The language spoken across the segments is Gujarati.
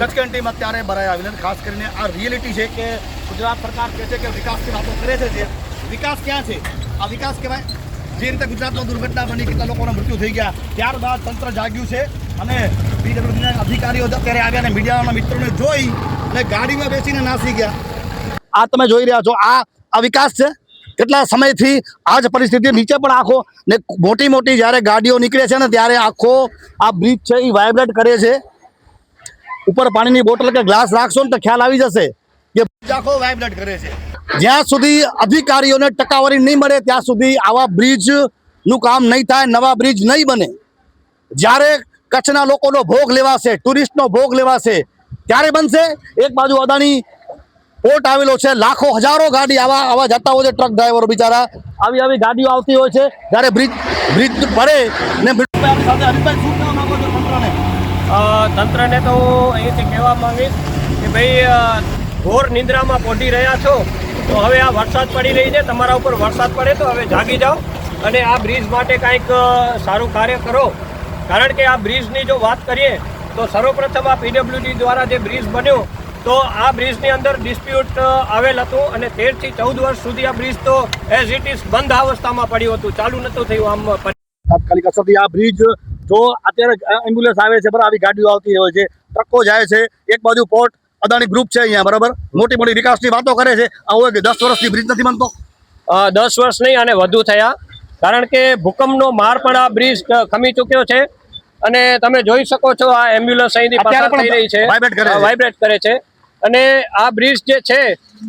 સચકંટીમાં અત્યારે ભરાઈ આવીને ખાસ કરીને આ રિયાલિટી છે કે ગુજરાત સરકાર કહે છે કે વિકાસની વાતો કરે છે જે વિકાસ ક્યાં છે આ વિકાસ કહેવાય જે રીતે ગુજરાતમાં દુર્ઘટના બની કેટલા લોકોના મૃત્યુ થઈ ગયા ત્યારબાદ તંત્ર જાગ્યું છે અને પીડબ્લ્યુડીના અધિકારીઓ અત્યારે આવ્યા અને મીડિયાના મિત્રોને જોઈ અને ગાડીમાં બેસીને નાસી ગયા આ તમે જોઈ રહ્યા છો આ વિકાસ છે કેટલા સમયથી આ જ પરિસ્થિતિ નીચે પણ આખો ને મોટી મોટી જ્યારે ગાડીઓ નીકળે છે ને ત્યારે આખો આ બ્રિજ છે એ વાઇબ્રેટ કરે છે ઉપર પાણીની બોટલ કે ગ્લાસ રાખશો ને તો ખ્યાલ આવી જશે કે આખો વાઇબ્રેટ કરે છે જ્યાં સુધી અધિકારીઓને ટકાવારી નહીં મળે ત્યાં સુધી આવા બ્રિજનું કામ નહીં થાય નવા બ્રિજ નહીં બને જ્યારે કચ્છના લોકોનો ભોગ લેવાશે ટુરિસ્ટનો ભોગ લેવાશે ત્યારે બનશે એક બાજુ અદાણી પોર્ટ આવેલો છે લાખો હજારો ગાડી આવા જતા હોય છે ટ્રક ડ્રાઈવરો બિચારા આવી ગાડીઓ આવતી હોય છે જ્યારે બ્રિજ પડે ને તંત્રને તો અહીંથી કહેવા માંગીશ કે ભાઈ ઘોર નિંદ્રામાં પોઢી રહ્યા છો તો હવે આ વરસાદ પડી રહી છે તમારા ઉપર વરસાદ પડે તો હવે જાગી જાઓ અને આ બ્રિજ માટે કંઈક સારું કાર્ય કરો કારણ કે આ બ્રિજની જો વાત કરીએ તો સર્વપ્રથમ આ પીડબ્લ્યુડી દ્વારા જે બ્રિજ બન્યો તો આ બ્રિજની અંદર ડિસ્પ્યુટ આવેલ હતું અને 13 થી 14 વર્ષ સુધી આ બ્રિજ તો એઝ ઇટ ઇઝ બંધ અવસ્થામાં પડ્યું હતું ચાલુ નહોતું થયું આમ તાત્કાલિક અસરથી આ બ્રિજ જો અત્યારે એમ્બ્યુલન્સ આવે છે બરાબર આવી ગાડીઓ આવતી હોય છે ટ્રકો જાય છે એક બાજુ પોર્ટ અદાણી ગ્રુપ છે અહીંયા બરાબર મોટી મોટી વિકાસની વાતો કરે છે આ હોય કે 10 વર્ષથી બ્રિજ નથી બનતો 10 વર્ષ નહીં અને વધુ થયા કારણ કે ભૂકંપનો માર પણ આ બ્રિજ ખમી ચૂક્યો છે અને તમે જોઈ શકો છો આ એમ્બ્યુલન્સ અહીંથી પસાર થઈ રહી છે વાઇબ્રેટ કરે છે અને આ બ્રિજ જે છે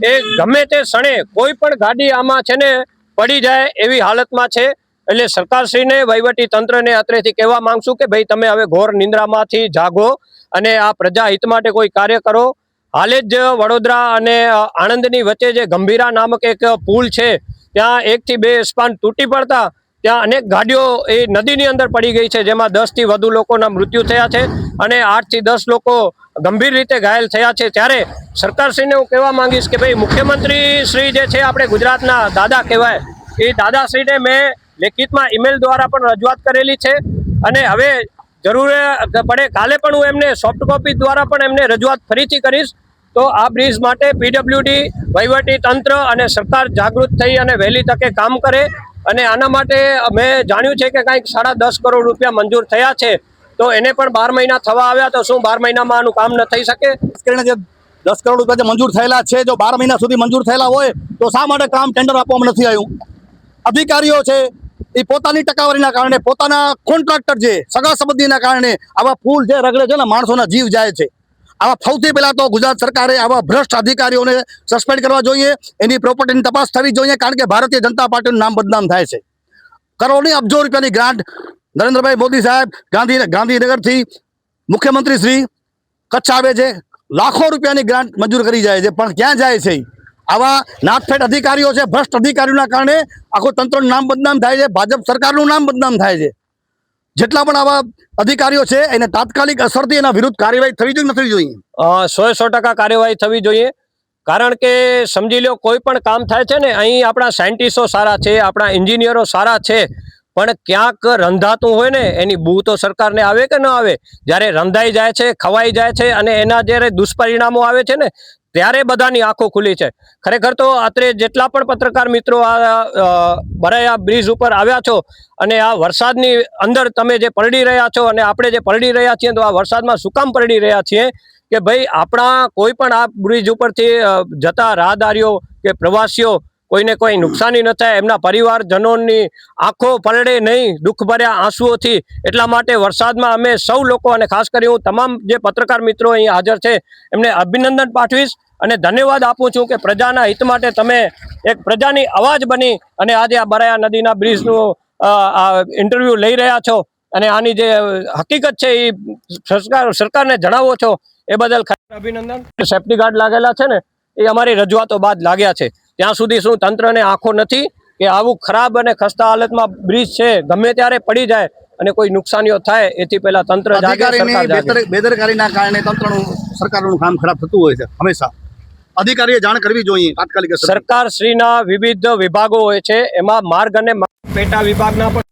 એ ગમે તે ક્ષણે કોઈ પણ ગાડી આમાં છે ને પડી જાય એવી હાલતમાં છે એટલે સરકારશ્રીને વહીવટી તંત્રને અત્રેથી કહેવા માંગશું કે ભાઈ તમે હવે ઘોર નિંદ્રામાંથી જાગો અને આ પ્રજા હિત માટે કોઈ કાર્ય કરો હાલે જ વડોદરા અને આણંદની વચ્ચે જે ગંભીરા નામક એક પુલ છે ત્યાં 1 થી 2 સ્પાન તૂટી પડતા ત્યાં અનેક ગાડીઓ એ નદીની અંદર પડી ગઈ છે જેમાં 10 થી વધુ લોકોના મૃત્યુ થયા છે અને 8 થી 10 લોકો ગંભીર રીતે ઘાયલ થયા છે ત્યારે સરકારશ્રીને હું કહેવા માંગીશ કે ભાઈ મુખ્યમંત્રી શ્રી જે છે આપણે ગુજરાતના દાદા કહેવાય એ દાદાશ્રીને મેં લેખિતમાં ઈમેલ દ્વારા પણ રજૂઆત કરેલી છે અને હવે જરૂર પડે કાલે પણ હું એમને સોફ્ટ કોપી દ્વારા પણ એમને રજૂઆત ફરીથી કરીશ તો આ બ્રિજ માટે પીડબ્લ્યુડી વહીવટી તંત્ર અને સરકાર જાગૃત થઈ અને વહેલી તકે કામ કરે અને આના માટે મેં જાણ્યું છે કે કંઈક 10.5 કરોડ રૂપિયા મંજૂર થયા છે તો એને પણ 12 મહિના થવા આવ્યા તો શું 12 મહિનામાં આનું કામ ન થઈ શકે જે 10 કરોડ રૂપિયા જે મંજૂર થયેલા છે જો 12 મહિના સુધી મંજૂર થયેલા હોય તો શા માટે કામ ટેન્ડર આપવામાં નથી આવ્યું અધિકારીઓ છે એ પોતાની ટકાવારીના કારણે પોતાના કોન્ટ્રાક્ટર છે સગા સંબંધીના કારણે આવા પુલ જે રગડે છે ને માણસોના જીવ જાય છે આવા સૌથી પહેલા તો ગુજરાત સરકારે આવા ભ્રષ્ટ અધિકારીઓને સસ્પેન્ડ કરવા જોઈએ એની પ્રોપર્ટીની તપાસ થવી જોઈએ કારણ કે ભારતીય જનતા પાર્ટીનું નામ બદનામ થાય છે કરોડની અબજો રૂપિયાની ગ્રાન્ટ નરેન્દ્રભાઈ મોદી સાહેબ ગાંધીનગરથી મુખ્યમંત્રી શ્રી કચ્છ આવે છે લાખો રૂપિયાની ગ્રાન્ટ મંજૂર કરી જાય છે પણ ક્યાં જાય છે આવા નાથફેટ અધિકારીઓ છે ભ્રષ્ટ અધિકારીઓના કારણે આખું તંત્રનું નામ બદનામ થાય છે ભાજપ સરકારનું નામ બદનામ થાય છે જેટલા પણ આવા અધિકારીઓ છે એને તાત્કાલિક અસરથી એના વિરુદ્ધ કાર્યવાહી થવી જોઈએ નથી જોઈએ 100% કાર્યવાહી થવી જોઈએ કારણ કે સમજી લો કોઈ પણ કામ થાય છે ને અહીં આપણા સાયન્ટિસ્ટો સારા છે આપણા એન્જિનિયરો સારા છે પણ ક્યાંક રંધાતું હોય ને એની બૂ તો સરકારને આવે કે ન આવે જ્યારે રંધાઈ જાય છે ખવાઈ જાય છે અને એના જ્યારે દુષ્પરિણામો આવે છે ને ત્યારે બધાની આંખો ખુલી છે ખરેખર તો અત્રે જેટલા પણ પત્રકાર મિત્રો બરાયા બ્રિજ ઉપર આવ્યા છો અને આ વરસાદની અંદર તમે જે પલળી રહ્યા છો અને આપણે જે પલળી રહ્યા છીએ તો આ વરસાદમાં શું કામ પલળી રહ્યા છીએ કે ભાઈ આપણા કોઈ પણ આ બ્રિજ ઉપરથી જતા રાહદારીઓ કે પ્રવાસીઓ કોઈને કોઈ નુકસાની ન થાય એમના પરિવારજનોની આંખો પલળે નહીં દુઃખભર્યા આંસુઓથી એટલા માટે વરસાદમાં અમે સૌ લોકો અને ખાસ કરી હું તમામ જે પત્રકાર મિત્રો અહીં હાજર છે એમને અભિનંદન પાઠવીશ અને ધન્યવાદ આપું છું કે પ્રજાના હિત માટે તમે એક પ્રજાની અવાજ બની અને આજે આ બરાયા નદીના બ્રિજનું ઇન્ટરવ્યૂ લઈ રહ્યા છો અને આની જે હકીકત છે એ સરકારને જણાવો છો એ બદલ અભિનંદન સેફ્ટી ગાર્ડ લાગેલા છે ને એ અમારી રજૂઆતો બાદ લાગ્યા છે ત્યાં સુધી શું તંત્રને આંખો નથી કે આવું ખરાબ અને ખસ્તા હાલતમાં બ્રિજ છે ગમે ત્યારે પડી જાય અને કોઈ નુકસાનીઓ થાય એથી પહેલા તંત્ર બેદરકારીના કારણે તંત્રનું સરકારનું કામ ખરાબ થતું હોય છે હંમેશા અધિકારીએ જાણ કરવી જોઈએ તાત્કાલિક સરકારશ્રીના વિવિધ વિભાગો હોય છે એમાં માર્ગ અને પેટા વિભાગના પણ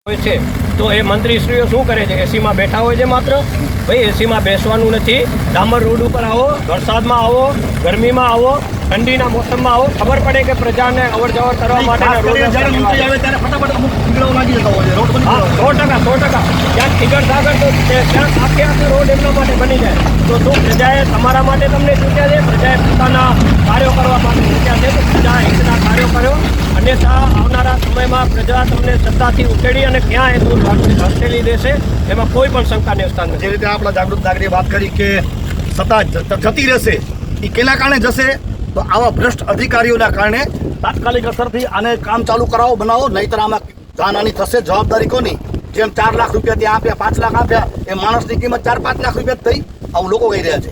હોય છે તો એ મંત્રીશ્રીઓ શું કરે છે એસીમાં બેઠા હોય છે માત્ર ભાઈ એસીમાં બેસવાનું નથી, ડામર રોડ ઉપર આવો, વરસાદમાં આવો, ગરમીમાં આવો, ઠંડીના મોસમમાં આવો, ખબર પડે કે પ્રજાને અવર જવર કરવા માટે ખાસ કરીને જ્યારે ઊંચાઈ આવે ત્યારે ફટાફટ અમુક પીગળો લાગી જતા હોય છે, રોડ બની હા, જતા હોય 100%. ક્યાંક ઠીકર સાગર તો ક્યાંક આખે રોડ એમના માટે બની જાય. તો શું પ્રજાએ તમારા માટે તમને ચૂંટ્યા છે, પ્રજાએ પોતાના કાર્યો કરવા માટે ચૂંટ્યા છે, તો પ્રજા હિતના કાર્યો કર્યો. અન્યથા આવનારા સમયમાં પ્રજા તમને સત્તાથી ઉકેડી અને ક્યાં એ દૂર ધકેલી દેશે એમાં કોઈ પણ શંકાને સ્થાન જે નથી. રીતે આપણા જાગૃત નાગરિકે વાત કરી કે સત્તા જતી રહેશે, એ કેના કારણે જશે? તો આવા ભ્રષ્ટ અધિકારીઓના કારણે તાત્કાલિક અસરથી આને કામ ચાલુ કરાવો, બનાવો, નહીંતર આમાં જાનહાની થશે. જવાબદારી કોની? જેમ 4 લાખ રૂપિયા ત્યાં આપ્યા, 5 લાખ આપ્યા, એ માણસની કિંમત 4-5 લાખ રૂપિયા જ થઈ, આવું લોકો કહી રહ્યા છે.